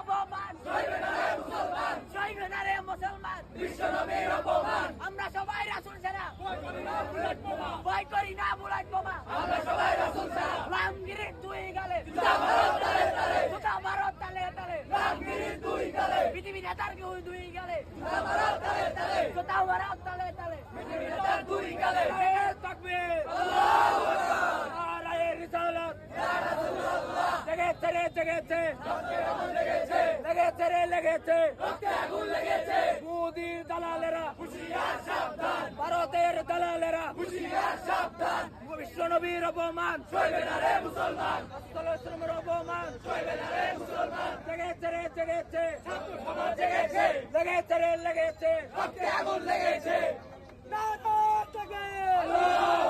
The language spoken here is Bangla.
অপমান সইবে না রে মুসলমান বিশ্বনবীর অপমান আমরা সবাই রাসূল ছাড়া ভয় করি না বুলেট বোমা আমরা সবাই রাসূল ছাড়া লামগিরির দুই গালে জুতা মারো তালে তালে জুতা মারো তালে তালে লামগিরির দুই গালে পৃথিবী নেতার কেউ দুই গালে জুতা মারো তালে তালে জুতা মারো তালে তালে পৃথিবী নেতার দুই গালে নারায়ে তাকবীর আল্লাহু আকবার নারায়ে রিসালাত ইয়া রাসূলুল্লাহ লেগেছে রে জেগেছে রক্তে আগুন লেগেছে লেগেছে রে লেগেছে রক্তে আগুন লেগেছে মোদির দালালেরা হুঁশিয়ার সাবধান ভারতের দালালেরা হুঁশিয়ার সাবধান বিশ্বনবীর অপমান সইবে না রে মুসলমান রাসূলের অপমান সইবে না রে মুসলমান লেগেছে রে জেগেছে ছাত্র সমাজ জেগেছে লেগেছে রে লেগেছে রক্তে আগুন লেগেছে নারায়ে তাকবীর আল্লাহু